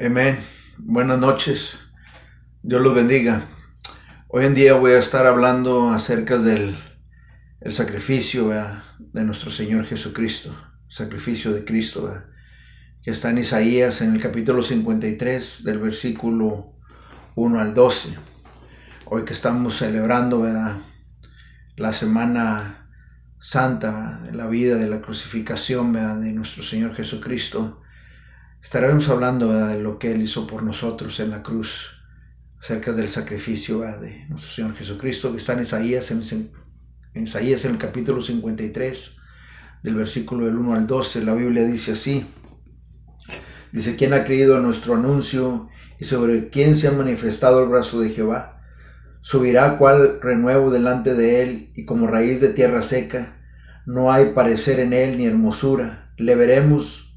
Amén. Buenas noches. Dios los bendiga. Hoy en día voy a estar hablando acerca del el sacrificio, ¿verdad?, de nuestro Señor Jesucristo. Sacrificio de Cristo, ¿verdad?, que está en Isaías en el capítulo 53 del versículo 1 al 12. Hoy que estamos celebrando, ¿verdad?, la Semana Santa, ¿verdad?, de la vida, de la crucificación, ¿verdad?, de nuestro Señor Jesucristo. Estaremos hablando, ¿verdad?, de lo que Él hizo por nosotros en la cruz, acerca del sacrificio, ¿verdad?, de nuestro Señor Jesucristo, que está en Isaías, en Isaías en el capítulo 53, del versículo del 1 al 12. La Biblia dice así: dice, ¿quién ha creído a nuestro anuncio y sobre quién se ha manifestado el brazo de Jehová? Subirá cual renuevo delante de él, y como raíz de tierra seca, no hay parecer en él ni hermosura. Le veremos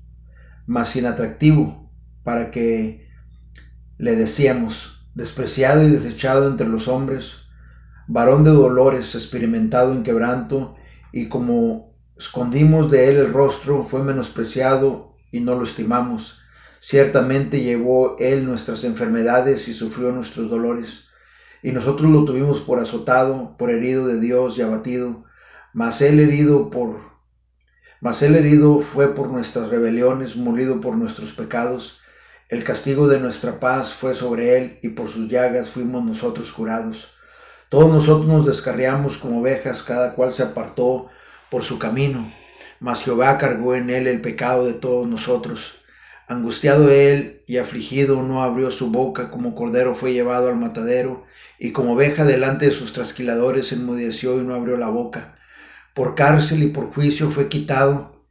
mas sin atractivo, para que le decíamos, despreciado y desechado entre los hombres, varón de dolores, experimentado en quebranto, y como escondimos de él el rostro, fue menospreciado y no lo estimamos. Ciertamente llevó él nuestras enfermedades y sufrió nuestros dolores, y nosotros lo tuvimos por azotado, por herido de Dios y abatido. Mas él herido fue por nuestras rebeliones, molido por nuestros pecados. El castigo de nuestra paz fue sobre él, y por sus llagas fuimos nosotros curados. Todos nosotros nos descarriamos como ovejas, cada cual se apartó por su camino, mas Jehová cargó en él el pecado de todos nosotros. Angustiado él y afligido, no abrió su boca, como cordero fue llevado al matadero, y como oveja delante de sus trasquiladores enmudeció y no abrió la boca. Por cárcel y por juicio fue quitado,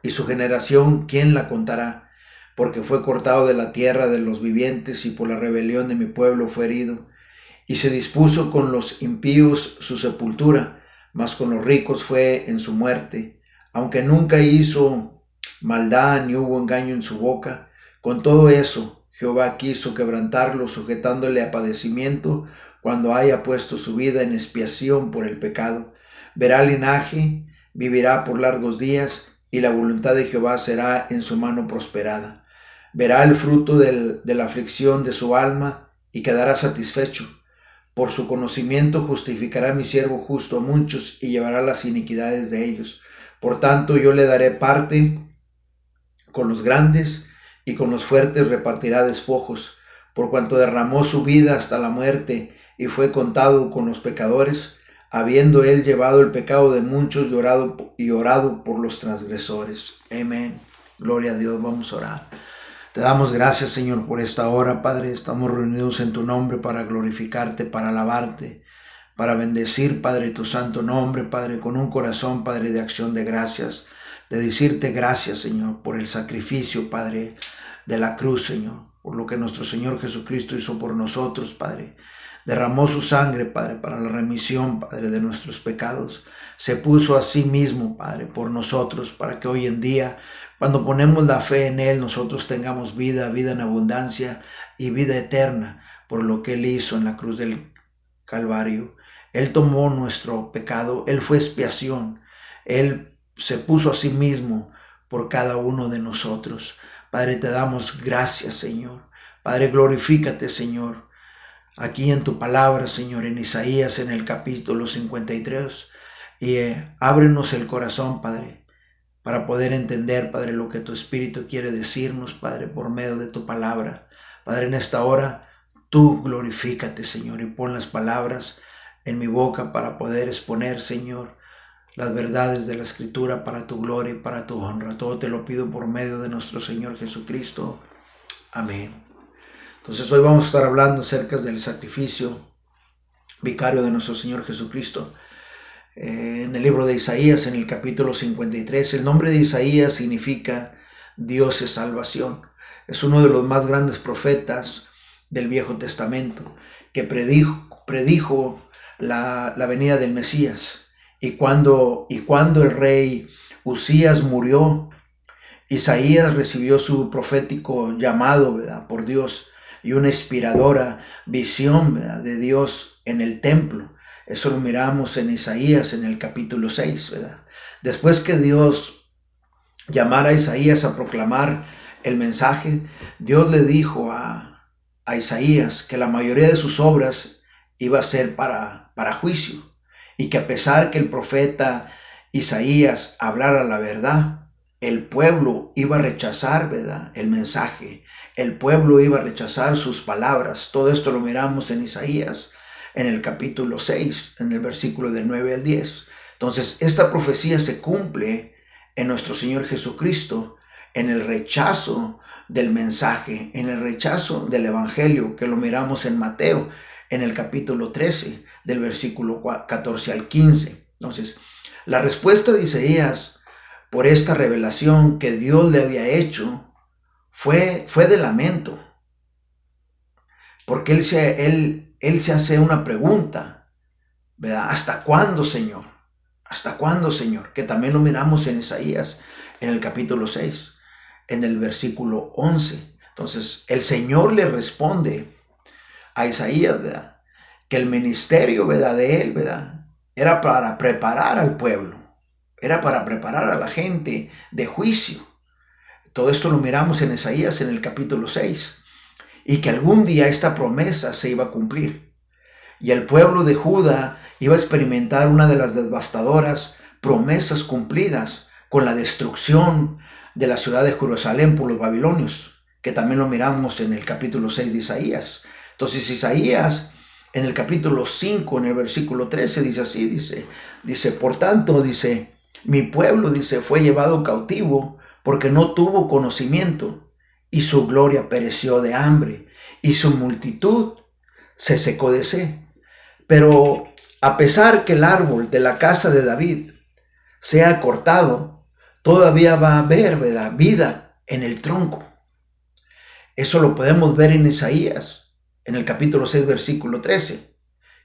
y su generación, ¿quién la contará? Porque fue cortado de la tierra de los vivientes, y por la rebelión de mi pueblo fue herido. Y se dispuso con los impíos su sepultura, mas con los ricos fue en su muerte. Aunque nunca hizo maldad ni hubo engaño en su boca, con todo eso Jehová quiso quebrantarlo, sujetándole a padecimiento, cuando haya puesto su vida en expiación por el pecado. Verá linaje, vivirá por largos días, y la voluntad de Jehová será en su mano prosperada. Verá el fruto de la aflicción de su alma, y quedará satisfecho. Por su conocimiento justificará mi siervo justo a muchos, y llevará las iniquidades de ellos. Por tanto, yo le daré parte con los grandes, y con los fuertes repartirá despojos. Por cuanto derramó su vida hasta la muerte, y fue contado con los pecadores, habiendo él llevado el pecado de muchos y orado por los transgresores. Amén. Gloria a Dios. Vamos a orar. Te damos gracias, Señor, por esta hora, Padre. Estamos reunidos en tu nombre para glorificarte, para alabarte, para bendecir, Padre, tu santo nombre, Padre, con un corazón, Padre, de acción de gracias, de decirte gracias, Señor, por el sacrificio, Padre, de la cruz, Señor, por lo que nuestro Señor Jesucristo hizo por nosotros, Padre. Derramó su sangre, Padre, para la remisión, Padre, de nuestros pecados. Se puso a sí mismo, Padre, por nosotros, para que hoy en día, cuando ponemos la fe en Él, nosotros tengamos vida, vida en abundancia y vida eterna, por lo que Él hizo en la cruz del Calvario. Él tomó nuestro pecado, Él fue expiación, Él se puso a sí mismo por cada uno de nosotros. Padre, te damos gracias, Señor. Padre, glorifícate, Señor, aquí en tu palabra, Señor, en Isaías, en el capítulo 53, y ábrenos el corazón, Padre, para poder entender, Padre, lo que tu Espíritu quiere decirnos, Padre, por medio de tu palabra. Padre, en esta hora, tú glorifícate, Señor, y pon las palabras en mi boca para poder exponer, Señor, las verdades de la Escritura para tu gloria y para tu honra. Todo te lo pido por medio de nuestro Señor Jesucristo. Amén. Entonces hoy vamos a estar hablando acerca del sacrificio vicario de nuestro Señor Jesucristo. En el libro de Isaías, en el capítulo 53, el nombre de Isaías significa Dios es salvación. Es uno de los más grandes profetas del Viejo Testamento, que predijo la venida del Mesías. Y cuando el rey Usías murió, Isaías recibió su profético llamado, ¿verdad?, por Dios, y una inspiradora visión, ¿verdad?, de Dios en el templo. Eso lo miramos en Isaías en el capítulo 6, ¿verdad? Después que Dios llamara a Isaías a proclamar el mensaje, Dios le dijo a Isaías que la mayoría de sus obras iba a ser para juicio, y que a pesar que el profeta Isaías hablara la verdad, el pueblo iba a rechazar, ¿verdad?, el mensaje. El pueblo iba a rechazar sus palabras. Todo esto lo miramos en Isaías, en el capítulo 6, en el versículo del 9 al 10. Entonces, esta profecía se cumple en nuestro Señor Jesucristo, en el rechazo del mensaje, en el rechazo del evangelio, que lo miramos en Mateo, en el capítulo 13, del versículo 14 al 15. Entonces, la respuesta de Isaías por esta revelación que Dios le había hecho fue de lamento, porque él se hace una pregunta, ¿verdad? ¿Hasta cuándo, Señor? ¿Hasta cuándo, Señor? Que también lo miramos en Isaías, en el capítulo 6, en el versículo 11. Entonces, el Señor le responde a Isaías, ¿verdad?, que el ministerio, ¿verdad?, de él, ¿verdad?, era para preparar al pueblo, era para preparar a la gente de juicio. Todo esto lo miramos en Isaías, en el capítulo 6, y que algún día esta promesa se iba a cumplir, y el pueblo de Judá iba a experimentar una de las devastadoras promesas cumplidas con la destrucción de la ciudad de Jerusalén por los babilonios, que también lo miramos en el capítulo 6 de Isaías. Entonces Isaías, en el capítulo 5, en el versículo 13, dice así, dice, por tanto, dice, mi pueblo, dice, fue llevado cautivo porque no tuvo conocimiento, y su gloria pereció de hambre, y su multitud se secó de sed. Pero a pesar que el árbol de la casa de David sea cortado, todavía va a haber, ¿verdad?, vida en el tronco. Eso lo podemos ver en Isaías, en el capítulo 6, versículo 13,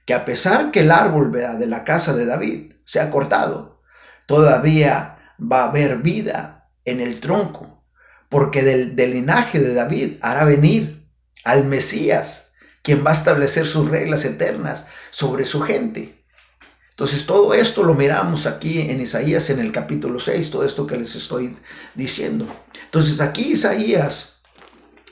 que a pesar que el árbol, ¿verdad?, de la casa de David sea cortado, todavía va a haber vida en el tronco, porque del linaje de David hará venir al Mesías, quien va a establecer sus reglas eternas sobre su gente. Entonces todo esto lo miramos aquí en Isaías, en el capítulo 6, todo esto que les estoy diciendo. Entonces aquí Isaías,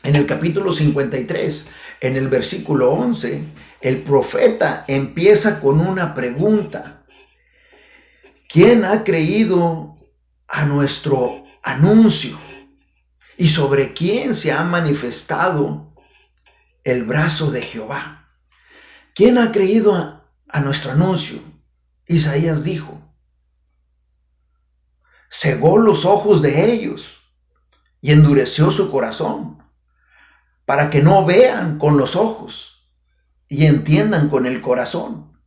en el capítulo 53, en el versículo 11, el profeta empieza con una pregunta. ¿Quién ha creído a nuestro anuncio? ¿Y sobre quién se ha manifestado el brazo de Jehová? ¿Quién ha creído a nuestro anuncio? Isaías dijo, cegó los ojos de ellos y endureció su corazón, para que no vean con los ojos y entiendan con el corazón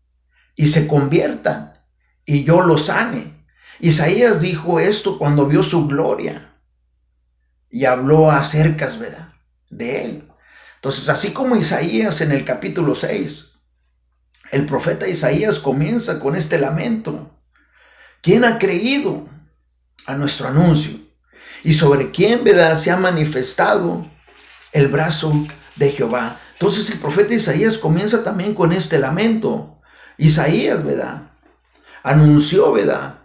y se conviertan y yo los sane. Isaías dijo esto cuando vio su gloria y habló acerca, ¿verdad?, de él. Entonces, así como Isaías en el capítulo 6, el profeta Isaías comienza con este lamento. ¿Quién ha creído a nuestro anuncio? ¿Y sobre quién, ¿verdad?, se ha manifestado el brazo de Jehová? Entonces el profeta Isaías comienza también con este lamento. Isaías, ¿verdad?, anunció, ¿verdad?,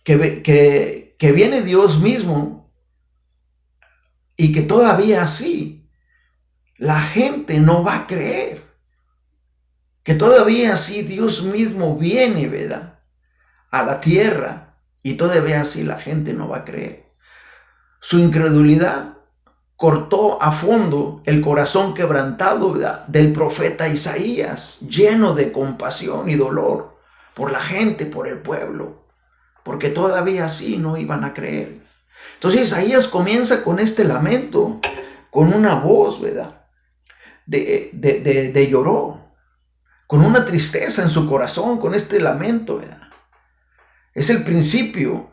que viene Dios mismo, y que todavía así la gente no va a creer. Que todavía así Dios mismo viene, ¿verdad?, a la tierra, y todavía así la gente no va a creer. Su incredulidad cortó a fondo el corazón quebrantado, ¿verdad?, del profeta Isaías, lleno de compasión y dolor por la gente, por el pueblo, porque todavía así no iban a creer. Entonces Isaías comienza con este lamento, con una voz, ¿verdad?, de lloró, con una tristeza en su corazón, con este lamento, ¿verdad? Es el principio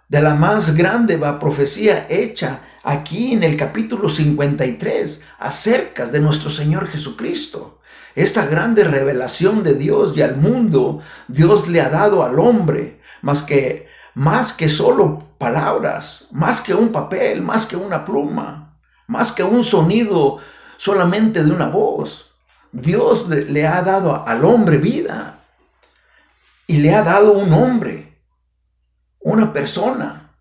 de la más grande profecía hecha aquí en el capítulo 53 acerca de nuestro Señor Jesucristo. Esta grande revelación de Dios y al mundo, Dios le ha dado al hombre más que solo palabras, más que un papel, más que una pluma, más que un sonido solamente de una voz. Dios le ha dado al hombre vida, y le ha dado un hombre, una persona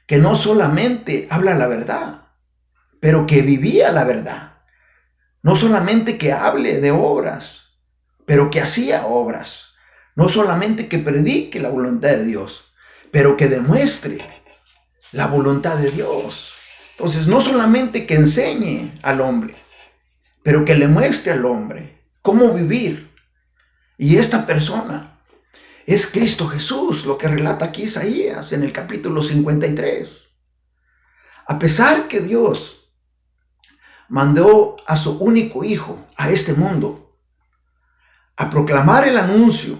que no solamente habla la verdad, pero que vivía la verdad. No solamente que hable de obras, pero que hacía obras. No solamente que predique la voluntad de Dios, pero que demuestre la voluntad de Dios. Entonces, no solamente que enseñe al hombre, pero que le muestre al hombre cómo vivir. Y esta persona es Cristo Jesús, lo que relata aquí Isaías en el capítulo 53. A pesar que Dios mandó a su único hijo a este mundo a proclamar el anuncio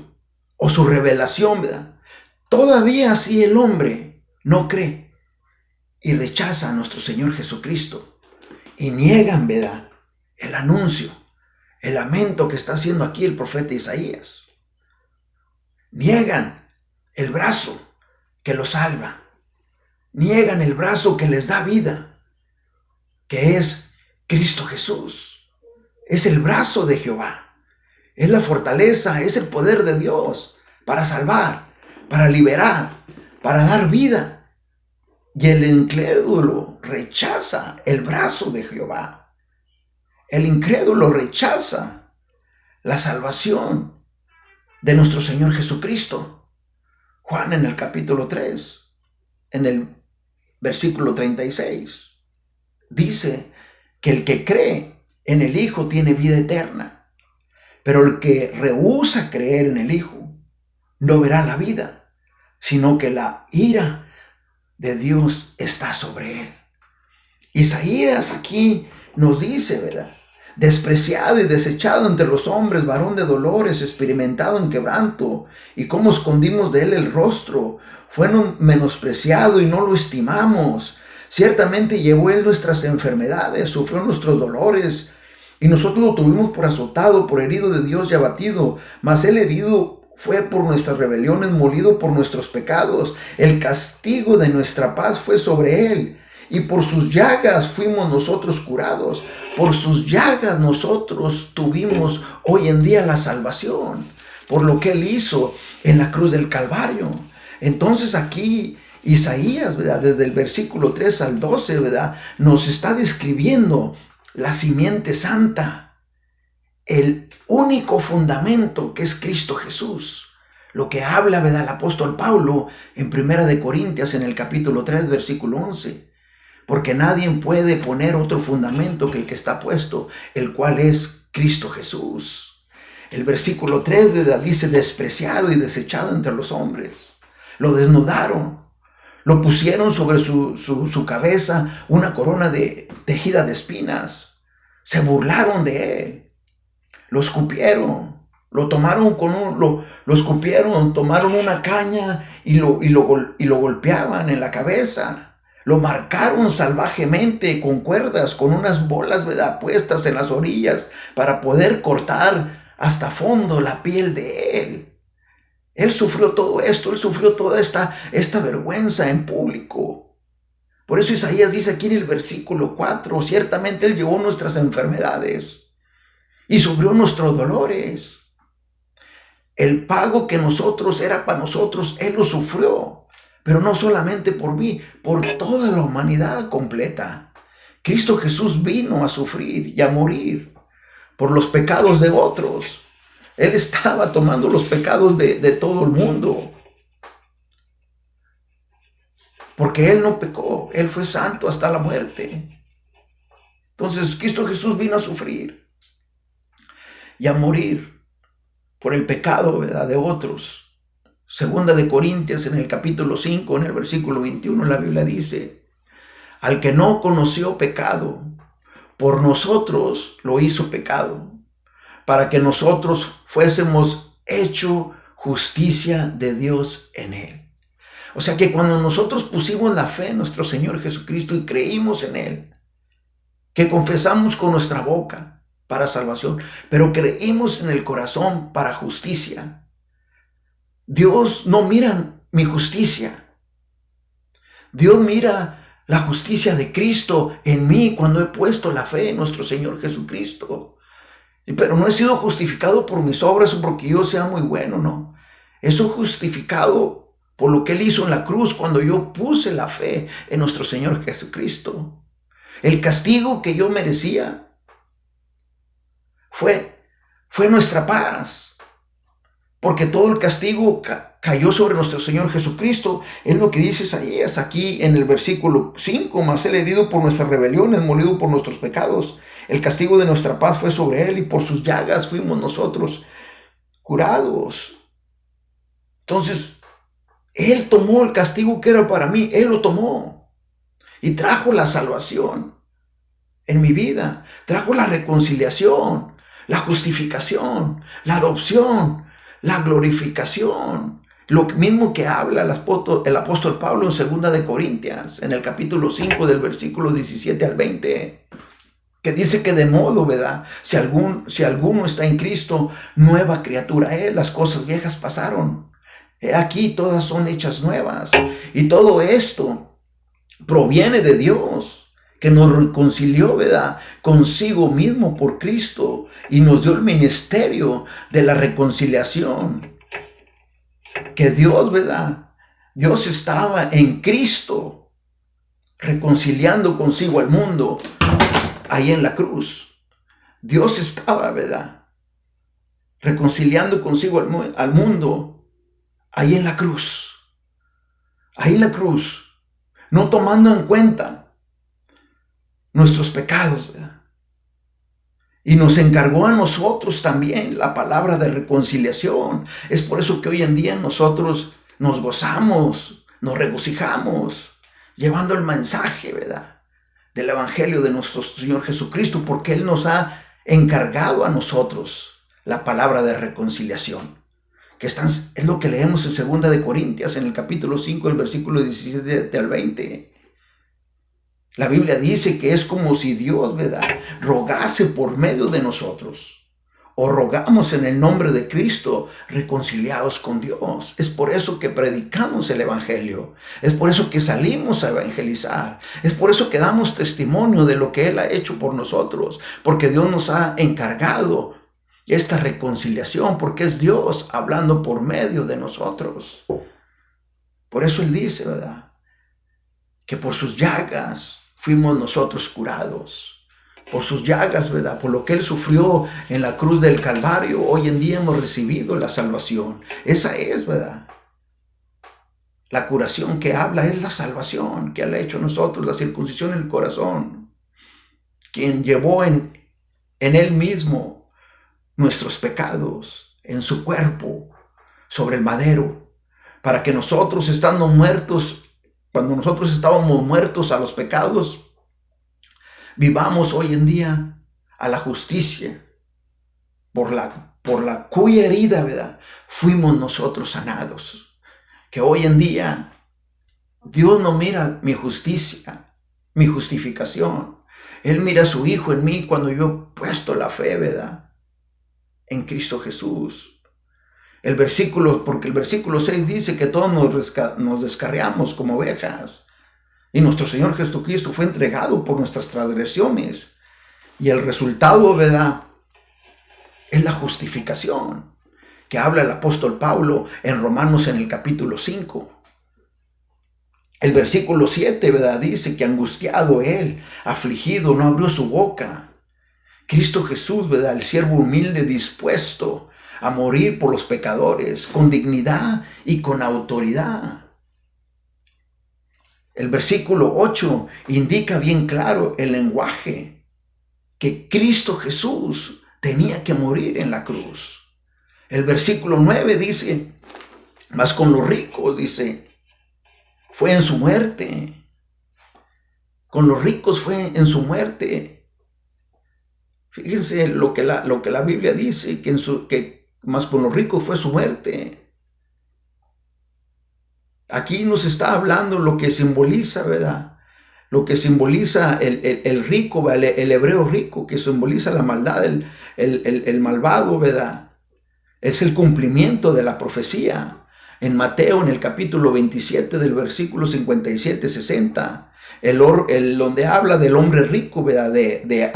o su revelación, ¿verdad? Todavía así el hombre no cree y rechaza a nuestro Señor Jesucristo y niegan, ¿verdad?, el anuncio, el lamento que está haciendo aquí el profeta Isaías. Niegan el brazo que los salva. Niegan el brazo que les da vida, que es Cristo Jesús. Es el brazo de Jehová. Es la fortaleza, es el poder de Dios para salvar, para liberar, para dar vida. Y el incrédulo rechaza el brazo de Jehová. El incrédulo rechaza la salvación de nuestro Señor Jesucristo. Juan en el capítulo 3, en el versículo 36, dice que el que cree en el Hijo tiene vida eterna, pero el que rehúsa creer en el Hijo no verá la vida, sino que la ira de Dios está sobre él. Isaías aquí nos dice, ¿verdad? Despreciado y desechado entre los hombres, varón de dolores, experimentado en quebranto, y cómo escondimos de él el rostro. Fue menospreciado y no lo estimamos. Ciertamente llevó él nuestras enfermedades, sufrió nuestros dolores, y nosotros lo tuvimos por azotado, por herido de Dios y abatido. Mas él herido fue por nuestras rebeliones, molido por nuestros pecados. El castigo de nuestra paz fue sobre él, y por sus llagas fuimos nosotros curados. Por sus llagas nosotros tuvimos hoy en día la salvación, por lo que él hizo en la cruz del Calvario. Entonces aquí Isaías, ¿verdad?, desde el versículo 3 al 12, ¿verdad?, nos está describiendo la simiente santa, el único fundamento que es Cristo Jesús. Lo que habla, ¿verdad?, el apóstol Pablo en 1 Corintios en el capítulo 3, versículo 11. Porque nadie puede poner otro fundamento que el que está puesto, el cual es Cristo Jesús. El versículo 3, ¿verdad?, dice: despreciado y desechado entre los hombres. Lo desnudaron, lo pusieron sobre su cabeza una corona tejida de espinas. Se burlaron de él, lo escupieron, lo tomaron lo escupieron, tomaron una caña y lo golpeaban en la cabeza. Lo marcaron salvajemente con cuerdas, con unas bolas, ¿verdad?, puestas en las orillas para poder cortar hasta fondo la piel de él. Él sufrió todo esto, él sufrió toda esta vergüenza en público. Por eso Isaías dice aquí en el versículo 4, ciertamente él llevó nuestras enfermedades y sufrió nuestros dolores. El pago que era para nosotros, él lo sufrió. Pero no solamente por mí, por toda la humanidad completa. Cristo Jesús vino a sufrir y a morir por los pecados de otros. Él estaba tomando los pecados de todo el mundo. Porque él no pecó, él fue santo hasta la muerte. Entonces Cristo Jesús vino a sufrir y a morir por el pecado, ¿verdad?, de otros. Segunda de Corintios en el capítulo 5, en el versículo 21, la Biblia dice: al que no conoció pecado, por nosotros lo hizo pecado, para que nosotros fuésemos hecho justicia de Dios en él. O sea que cuando nosotros pusimos la fe en nuestro Señor Jesucristo y creímos en él, que confesamos con nuestra boca para salvación, pero creímos en el corazón para justicia, Dios no mira mi justicia. Dios mira la justicia de Cristo en mí cuando he puesto la fe en nuestro Señor Jesucristo. Pero no he sido justificado por mis obras o porque yo sea muy bueno, no. He sido justificado por lo que él hizo en la cruz cuando yo puse la fe en nuestro Señor Jesucristo. El castigo que yo merecía fue nuestra paz, porque todo el castigo cayó sobre nuestro Señor Jesucristo. Es lo que dice Isaías aquí en el versículo 5, mas Él herido por nuestras rebeliones, molido por nuestros pecados. El castigo de nuestra paz fue sobre Él, y por sus llagas fuimos nosotros curados. Entonces, Él tomó el castigo que era para mí, Él lo tomó y trajo la salvación en mi vida, trajo la reconciliación, la justificación, la adopción, la glorificación. Lo mismo que habla el apóstol Pablo en 2 de Corintias, en el capítulo 5 del versículo 17 al 20, que dice que de modo, ¿verdad? Si alguno está en Cristo, nueva criatura es, las cosas viejas pasaron. Aquí todas son hechas nuevas. Y todo esto proviene de Dios, que nos reconcilió, ¿verdad?, consigo mismo por Cristo, y nos dio el ministerio de la reconciliación. Que Dios, ¿verdad? Dios estaba en Cristo reconciliando consigo al mundo ahí en la cruz. Dios estaba, ¿verdad?, reconciliando consigo al mundo ahí en la cruz. Ahí en la cruz. No tomando en cuenta nuestros pecados, ¿verdad? Y nos encargó a nosotros también la palabra de reconciliación. Es por eso que hoy en día nosotros nos gozamos, nos regocijamos, llevando el mensaje, ¿verdad?, del Evangelio de nuestro Señor Jesucristo, porque Él nos ha encargado a nosotros la palabra de reconciliación. Es lo que leemos en 2 de Corintias, en el capítulo 5, el versículo 17 al 20. La Biblia dice que es como si Dios, ¿verdad?, rogase por medio de nosotros, o rogamos en el nombre de Cristo, reconciliados con Dios. Es por eso que predicamos el Evangelio, es por eso que salimos a evangelizar, es por eso que damos testimonio de lo que Él ha hecho por nosotros, porque Dios nos ha encargado esta reconciliación, porque es Dios hablando por medio de nosotros. Por eso Él dice, ¿verdad?, que por sus llagas fuimos nosotros curados. Por sus llagas, ¿verdad?, por lo que Él sufrió en la cruz del Calvario, hoy en día hemos recibido la salvación. Esa es, ¿verdad?, la curación que habla, es la salvación que Él ha hecho a nosotros, la circuncisión en el corazón, quien llevó en Él mismo nuestros pecados en su cuerpo sobre el madero, para que nosotros, estando muertos, cuando nosotros estábamos muertos a los pecados, vivamos hoy en día a la justicia, por la cuya herida, ¿verdad?, fuimos nosotros sanados. Que hoy en día Dios no mira mi justicia, mi justificación. Él mira a su Hijo en mí cuando yo he puesto la fe, ¿verdad?, en Cristo Jesús. Porque el versículo 6 dice que todos nos descarriamos como ovejas, y nuestro Señor Jesucristo fue entregado por nuestras transgresiones, y el resultado, ¿verdad?, es la justificación que habla el apóstol Pablo en Romanos en el capítulo 5. El versículo 7, ¿verdad?, dice que angustiado Él, afligido, no abrió su boca. Cristo Jesús, ¿verdad?, el siervo humilde, dispuesto a morir por los pecadores, con dignidad y con autoridad. El versículo 8 indica bien claro el lenguaje, que Cristo Jesús tenía que morir en la cruz. El versículo 9 dice, mas con los ricos, dice, fue en su muerte. Con los ricos fue en su muerte. Fíjense lo que la Biblia dice, que más con los ricos fue su muerte. Aquí nos está hablando lo que simboliza, ¿verdad?, lo que simboliza el rico, el hebreo rico, que simboliza la maldad, el malvado, ¿verdad? Es el cumplimiento de la profecía. En Mateo, en el capítulo 27, del versículo 57-60, donde habla del hombre rico, ¿verdad?, de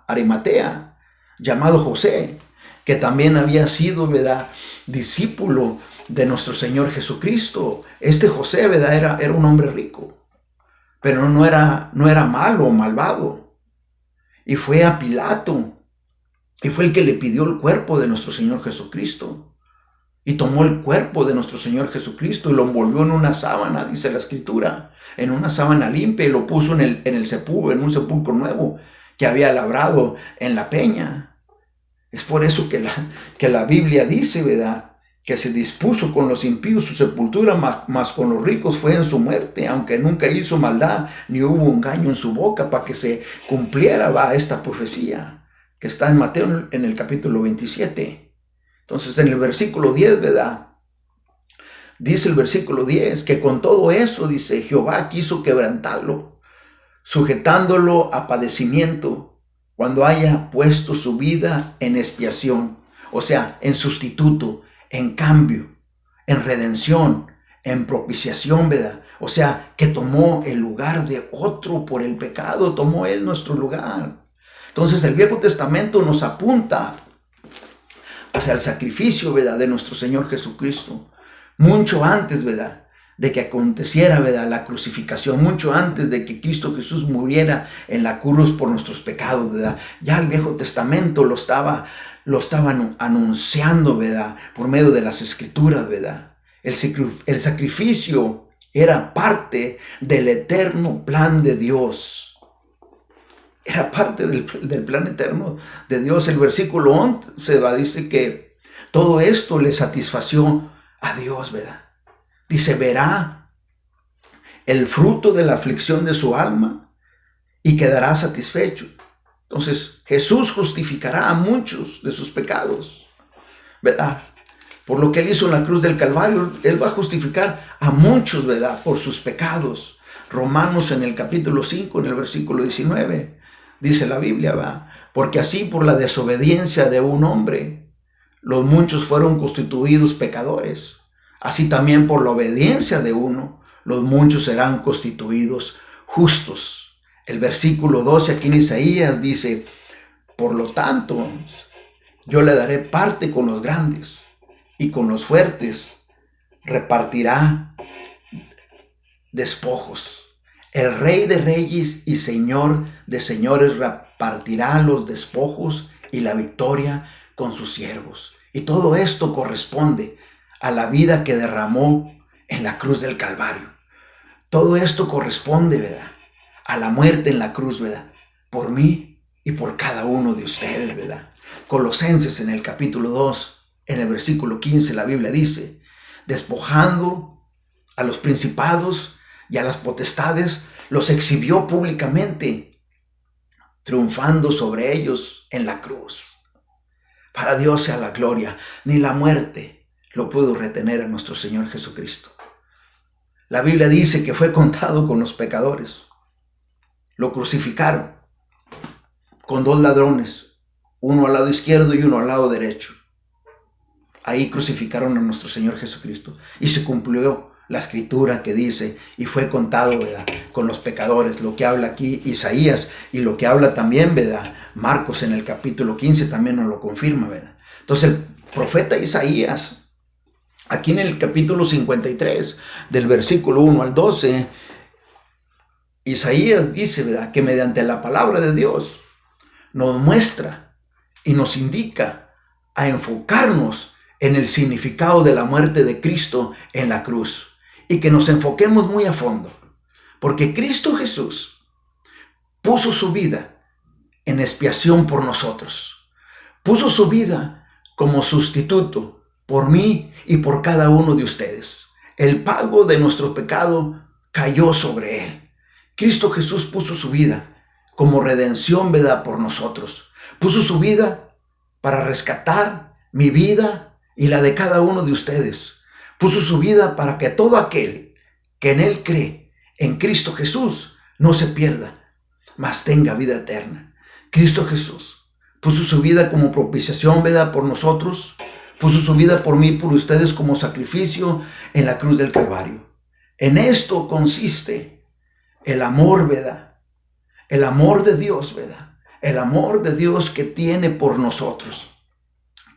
Arimatea, llamado José, que también había sido, ¿verdad?, discípulo de nuestro Señor Jesucristo. Este José, ¿verdad?, era un hombre rico. pero no era malo o malvado. Y fue a Pilato, y fue el que le pidió el cuerpo de nuestro Señor Jesucristo. Y tomó el cuerpo de nuestro Señor Jesucristo y lo envolvió en una sábana, dice la Escritura, en una sábana limpia, y lo puso en un sepulcro nuevo que había labrado en la peña. Es por eso que la Biblia dice, ¿verdad?, que se dispuso con los impíos su sepultura, mas con los ricos fue en su muerte, aunque nunca hizo maldad, ni hubo engaño en su boca, para que se cumpliera esta profecía que está en Mateo en el capítulo 27. Entonces en el versículo 10, ¿verdad?, dice el versículo 10, que con todo eso, dice, Jehová quiso quebrantarlo, sujetándolo a padecimiento, cuando haya puesto su vida en expiación, o sea, en sustituto, en cambio, en redención, en propiciación, ¿verdad? O sea, que tomó el lugar de otro por el pecado, tomó él nuestro lugar. Entonces el Viejo Testamento nos apunta hacia el sacrificio, ¿verdad?, de nuestro Señor Jesucristo, mucho antes, ¿verdad?, de que aconteciera, ¿verdad?, la crucificación, mucho antes de que Cristo Jesús muriera en la cruz por nuestros pecados, ¿verdad? Ya el Viejo Testamento lo estaba anunciando, ¿verdad?, por medio de las Escrituras, ¿verdad? El sacrificio era parte del eterno plan de Dios. Era parte del plan eterno de Dios. El versículo 11 dice que todo esto le satisfació a Dios, ¿verdad? Dice, verá el fruto de la aflicción de su alma y quedará satisfecho. Entonces, Jesús justificará a muchos de sus pecados, ¿verdad? Por lo que él hizo en la cruz del Calvario, él va a justificar a muchos, ¿verdad?, por sus pecados. Romanos en el capítulo 5, en el versículo 19, dice la Biblia, ¿va? Porque así por la desobediencia de un hombre, los muchos fueron constituidos pecadores. Así también por la obediencia de uno, los muchos serán constituidos justos. El versículo 12 aquí en Isaías dice, por lo tanto, yo le daré parte con los grandes y con los fuertes repartirá despojos. El Rey de Reyes y Señor de Señores repartirá los despojos y la victoria con sus siervos. Y todo esto corresponde a la vida que derramó en la cruz del Calvario. Todo esto corresponde, ¿verdad?, a la muerte en la cruz, ¿verdad?, por mí y por cada uno de ustedes, ¿verdad? Colosenses en el capítulo 2, en el versículo 15, la Biblia dice, despojando a los principados y a las potestades, los exhibió públicamente, triunfando sobre ellos en la cruz. Para Dios sea la gloria, ni la muerte lo pudo retener a nuestro Señor Jesucristo. La Biblia dice que fue contado con los pecadores. Lo crucificaron con dos ladrones, uno al lado izquierdo y uno al lado derecho. Ahí crucificaron a nuestro Señor Jesucristo. Y se cumplió la Escritura que dice, y fue contado, ¿verdad?, con los pecadores. Lo que habla aquí Isaías y lo que habla también, ¿verdad?, Marcos en el capítulo 15 también nos lo confirma, ¿verdad? Entonces el profeta Isaías, aquí en el capítulo 53, del versículo 1 al 12, Isaías dice, ¿verdad?, que mediante la palabra de Dios nos muestra y nos indica a enfocarnos en el significado de la muerte de Cristo en la cruz. Y que nos enfoquemos muy a fondo. Porque Cristo Jesús puso su vida en expiación por nosotros. Puso su vida como sustituto por mí y por cada uno de ustedes. El pago de nuestro pecado cayó sobre él. Cristo Jesús puso su vida como redención, ¿verdad?, por nosotros. Puso su vida para rescatar mi vida y la de cada uno de ustedes. Puso su vida para que todo aquel que en él cree, en Cristo Jesús, no se pierda, mas tenga vida eterna. Cristo Jesús puso su vida como propiciación, ¿verdad?, por nosotros. Puso su vida por mí y por ustedes como sacrificio en la cruz del Calvario. En esto consiste el amor, ¿verdad?, el amor de Dios, ¿verdad?, el amor de Dios que tiene por nosotros,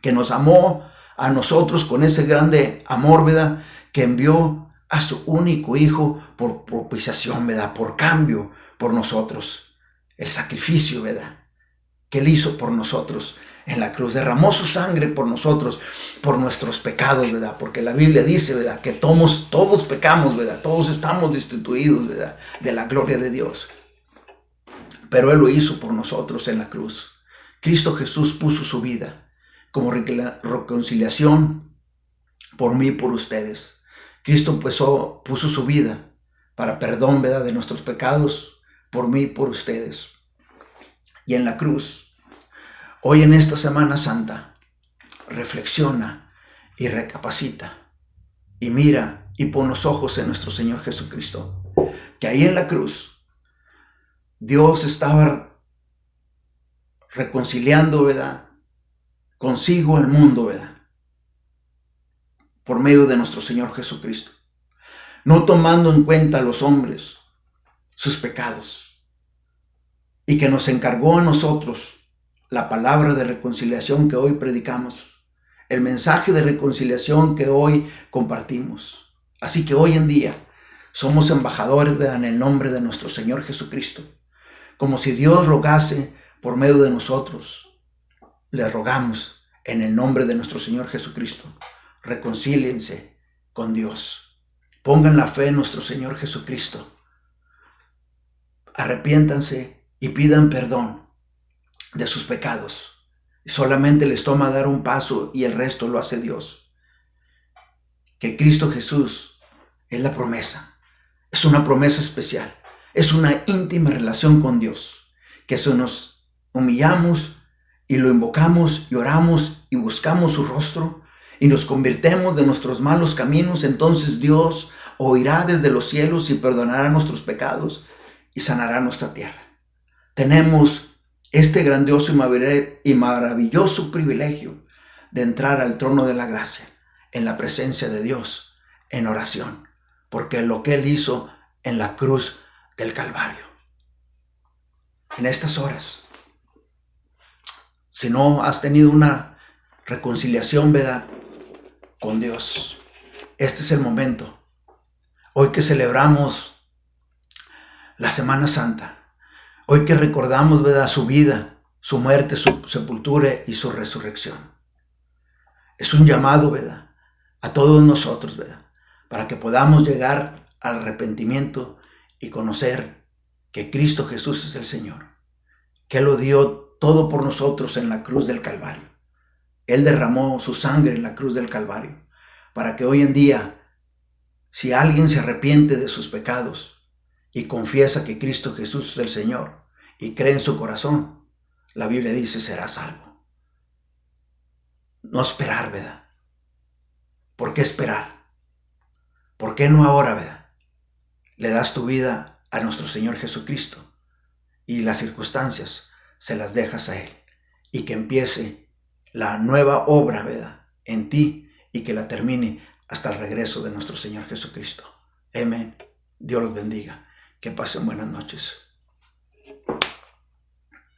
que nos amó a nosotros con ese grande amor, ¿verdad?, que envió a su único Hijo por propiciación, ¿verdad? Por cambio por nosotros. El sacrificio, ¿verdad? Que Él hizo por nosotros en la cruz. Derramó su sangre por nosotros, por nuestros pecados, ¿verdad? Porque la Biblia dice, ¿verdad? Que todos pecamos, ¿verdad? Todos estamos destituidos, ¿verdad? De la gloria de Dios. Pero Él lo hizo por nosotros en la cruz. Cristo Jesús puso su vida como reconciliación por mí y por ustedes. Cristo puso su vida para perdón, ¿verdad? De nuestros pecados por mí y por ustedes. Y en la cruz, hoy en esta Semana Santa, reflexiona y recapacita y mira y pon los ojos en nuestro Señor Jesucristo. Que ahí en la cruz, Dios estaba reconciliando, ¿verdad? Consigo el mundo, ¿verdad? Por medio de nuestro Señor Jesucristo. No tomando en cuenta a los hombres sus pecados. Y que nos encargó a nosotros la palabra de reconciliación que hoy predicamos. El mensaje de reconciliación que hoy compartimos. Así que hoy en día somos embajadores, ¿verdad? En el nombre de nuestro Señor Jesucristo. Como si Dios rogase por medio de nosotros. Le rogamos en el nombre de nuestro Señor Jesucristo. Reconcíliense con Dios. Pongan la fe en nuestro Señor Jesucristo. Arrepiéntanse y pidan perdón de sus pecados. Solamente les toma dar un paso y el resto lo hace Dios. Que Cristo Jesús es la promesa. Es una promesa especial. Es una íntima relación con Dios. Que eso nos humillamos y lo invocamos y oramos y buscamos su rostro y nos convirtemos de nuestros malos caminos, entonces Dios oirá desde los cielos y perdonará nuestros pecados y sanará nuestra tierra. Tenemos este grandioso y maravilloso privilegio de entrar al trono de la gracia en la presencia de Dios en oración, porque lo que Él hizo en la cruz del Calvario. En estas horas, si no has tenido una reconciliación, ¿verdad?, con Dios, este es el momento. Hoy que celebramos la Semana Santa, hoy que recordamos, ¿verdad?, su vida, su muerte, su sepultura y su resurrección. Es un llamado, ¿verdad?, a todos nosotros, ¿verdad?, para que podamos llegar al arrepentimiento y conocer que Cristo Jesús es el Señor, que Él lo dio todo por nosotros en la cruz del Calvario. Él derramó su sangre en la cruz del Calvario, para que hoy en día, si alguien se arrepiente de sus pecados y confiesa que Cristo Jesús es el Señor y cree en su corazón, la Biblia dice, será salvo. No esperar, ¿verdad? ¿Por qué esperar? ¿Por qué no ahora, verdad? Le das tu vida a nuestro Señor Jesucristo y las circunstancias se las dejas a Él y que empiece la nueva obra, ¿verdad?, en ti y que la termine hasta el regreso de nuestro Señor Jesucristo. Amén. Dios los bendiga. Que pasen buenas noches.